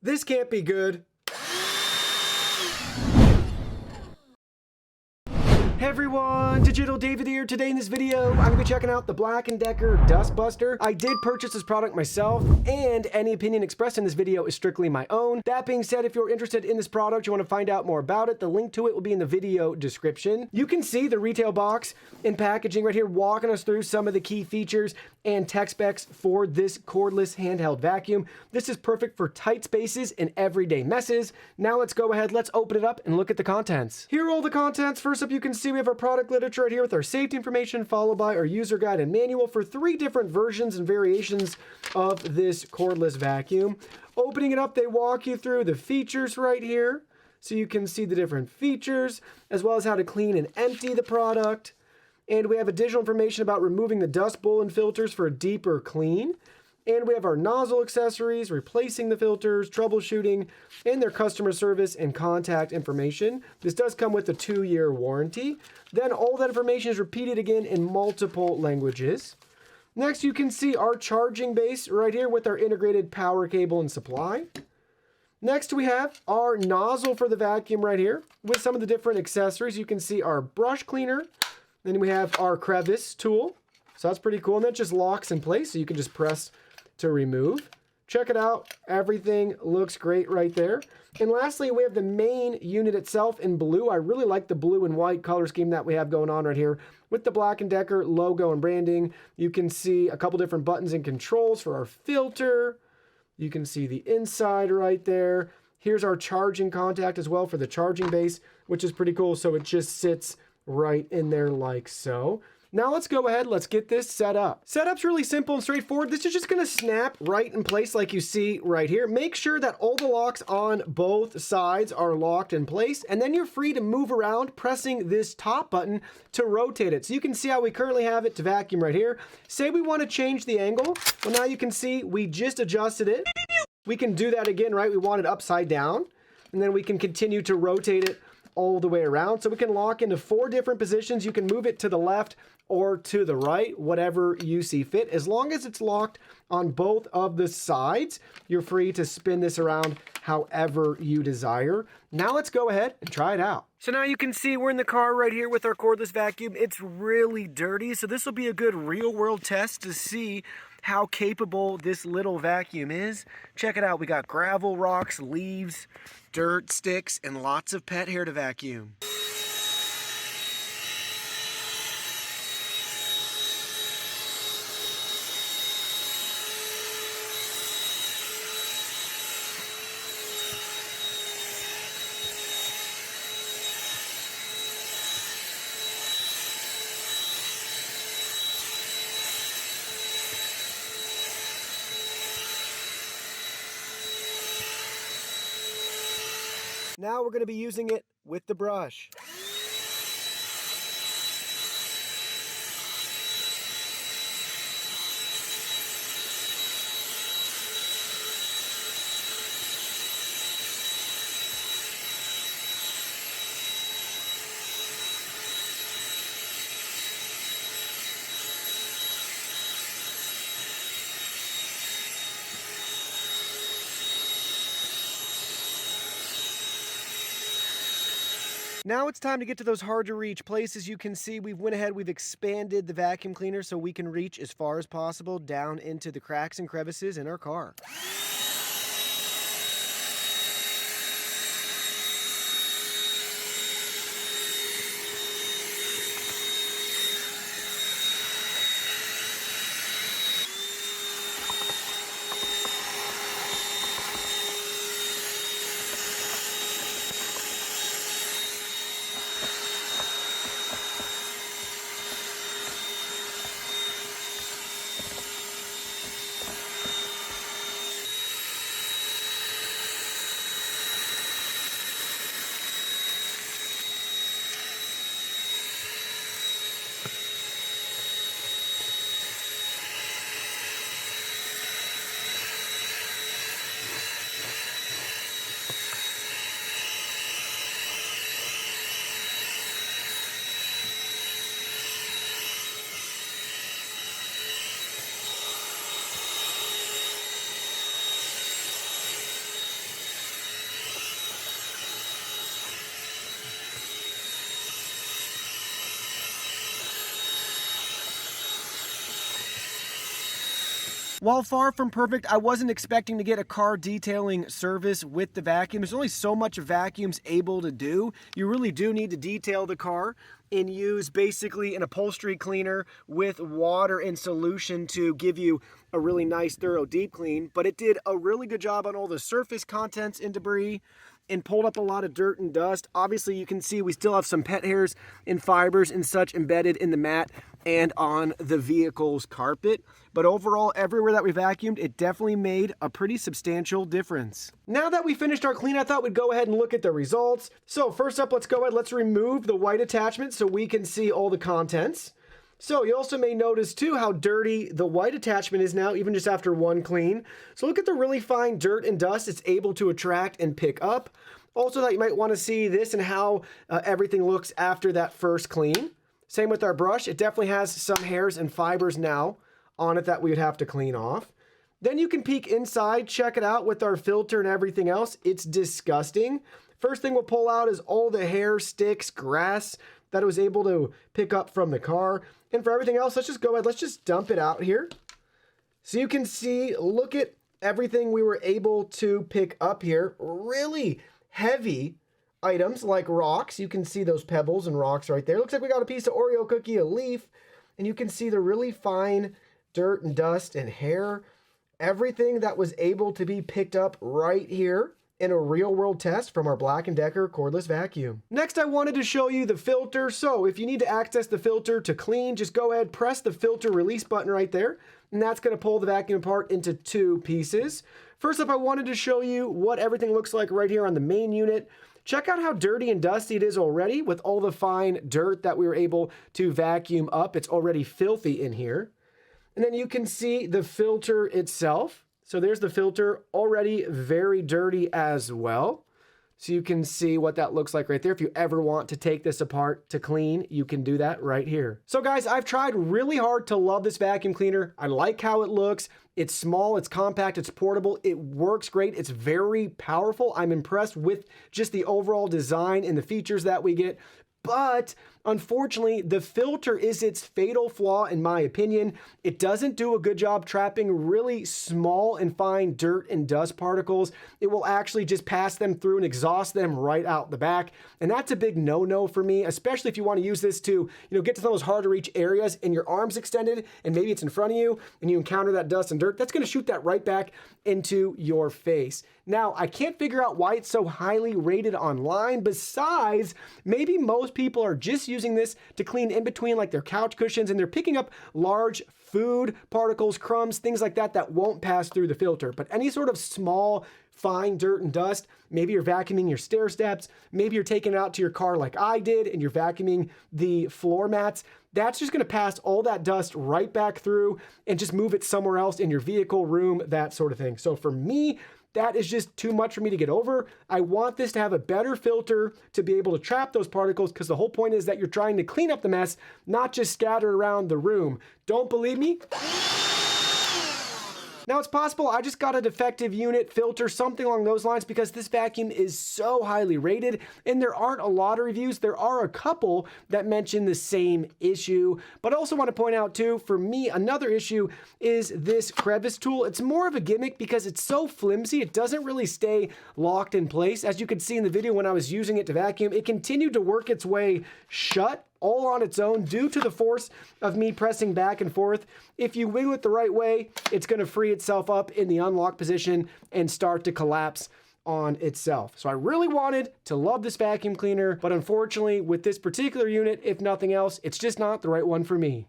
This can't be good. Hey everyone, Digital David here. Today in this video, I'm gonna be checking out the BLACK+DECKER dustbuster. I did purchase this product myself, and any opinion expressed in this video is strictly my own. That being said, if you're interested in this product, you want to find out more about it, the link to it will be in the video description. You can see the retail box and packaging right here walking us through some of the key features and tech specs for this cordless handheld vacuum. This is perfect for tight spaces and everyday messes. Now let's go ahead, let's open it up and look at the contents. Here are all the contents. First up, you can see we have our product literature right here with our safety information, followed by our user guide and manual for 3 different versions and variations of this cordless vacuum. Opening it up, they walk you through the features right here, so you can see the different features, as well as how to clean and empty the product. And we have additional information about removing the dust bowl and filters for a deeper clean. And we have our nozzle accessories, replacing the filters, troubleshooting, and their customer service and contact information. This does come with a 2-year warranty. Then all that information is repeated again in multiple languages. Next, you can see our charging base right here with our integrated power cable and supply. Next, we have our nozzle for the vacuum right here with some of the different accessories. You can see our brush cleaner. Then we have our crevice tool. So that's pretty cool. And that just locks in place, so you can just press to remove. Check it out. Everything looks great right there. And lastly, we have the main unit itself in blue. I really like the blue and white color scheme that we have going on right here with the BLACK+DECKER logo and branding. You can see a couple different buttons and controls for our filter. You can see the inside right there. Here's our charging contact as well for the charging base, which is pretty cool. So it just sits right in there like so. Now let's go ahead, let's get this set up. Setup's really simple and straightforward. This is just gonna snap right in place like you see right here. Make sure that all the locks on both sides are locked in place, and then you're free to move around pressing this top button to rotate it. So you can see how we currently have it to vacuum right here. Say we wanna change the angle. Well, now you can see we just adjusted it. We can do that again, right? We want it upside down, and then we can continue to rotate it all the way around. So we can lock into 4 different positions. You can move it to the left or to the right, whatever you see fit. As long as it's locked on both of the sides, you're free to spin this around however you desire. Now let's go ahead and try it out. So now you can see we're in the car right here with our cordless vacuum. It's really dirty, so this will be a good real-world test to see how capable this little vacuum is. Check it out. We got gravel, rocks, leaves, dirt, sticks, and lots of pet hair to vacuum. Now we're going to be using it with the brush. Now it's time to get to those hard to reach places. You can see we've went ahead, we've expanded the vacuum cleaner so we can reach as far as possible down into the cracks and crevices in our car. While far from perfect, I wasn't expecting to get a car detailing service with the vacuum. There's only so much a vacuum's able to do. You really do need to detail the car and use basically an upholstery cleaner with water and solution to give you a really nice thorough deep clean. But it did a really good job on all the surface contents and debris and pulled up a lot of dirt and dust. Obviously, you can see we still have some pet hairs and fibers and such embedded in the mat and on the vehicle's carpet. But overall, everywhere that we vacuumed, it definitely made a pretty substantial difference. Now that we finished our clean, I thought we'd go ahead and look at the results. So first up, let's remove the white attachment so we can see all the contents. So you also may notice too how dirty the white attachment is now, even just after one clean. So look at the really fine dirt and dust it's able to attract and pick up. Also, that you might want to see this and how everything looks after that first clean. Same with our brush. It definitely has some hairs and fibers now on it that we would have to clean off. Then you can peek inside, check it out with our filter and everything else. It's disgusting. First thing we'll pull out is all the hair, sticks, grass that it was able to pick up from the car. And for everything else, let's just go ahead, let's just dump it out here. So you can see, look at everything we were able to pick up here. Really heavy items like rocks. You can see those pebbles and rocks right there. Looks like we got a piece of Oreo cookie, a leaf, and you can see the really fine dirt and dust and hair. Everything that was able to be picked up right here in a real-world test from our Black & Decker cordless vacuum. Next, I wanted to show you the filter. So if you need to access the filter to clean, just go ahead, press the filter release button right there, and that's going to pull the vacuum apart into two pieces. First up, I wanted to show you what everything looks like right here on the main unit. Check out how dirty and dusty it is already with all the fine dirt that we were able to vacuum up. It's already filthy in here. And then you can see the filter itself. So there's the filter, already very dirty as well. So you can see what that looks like right there. If you ever want to take this apart to clean, you can do that right here. So guys, I've tried really hard to love this vacuum cleaner. I like how it looks. It's small, it's compact, it's portable, it works great, it's very powerful. I'm impressed with just the overall design and the features that we get. But unfortunately, the filter is its fatal flaw in my opinion. It doesn't do a good job trapping really small and fine dirt and dust particles. It will actually just pass them through and exhaust them right out the back. And that's a big no-no for me, especially if you want to use this to, get to those hard to reach areas and your arm's extended and maybe it's in front of you and you encounter that dust and dirt. That's going to shoot that right back into your face. Now, I can't figure out why it's so highly rated online. Besides, maybe most people are just using this to clean in between like their couch cushions and they're picking up large food particles, crumbs, things like that that won't pass through the filter. But any sort of small, fine dirt and dust, maybe you're vacuuming your stair steps, maybe you're taking it out to your car like I did and you're vacuuming the floor mats, that's just gonna pass all that dust right back through and just move it somewhere else in your vehicle, room, that sort of thing. So for me, that is just too much for me to get over. I want this to have a better filter to be able to trap those particles because the whole point is that you're trying to clean up the mess, not just scatter around the room. Don't believe me? Now it's possible I just got a defective unit, filter, something along those lines because this vacuum is so highly rated and there aren't a lot of reviews. There are a couple that mention the same issue, but I also want to point out too, for me, another issue is this crevice tool. It's more of a gimmick because it's so flimsy. It doesn't really stay locked in place. As you could see in the video when I was using it to vacuum, it continued to work its way shut all on its own due to the force of me pressing back and forth. If you wiggle it the right way, it's going to free itself up in the unlock position and start to collapse on itself. So I really wanted to love this vacuum cleaner, but unfortunately with this particular unit, if nothing else, it's just not the right one for me.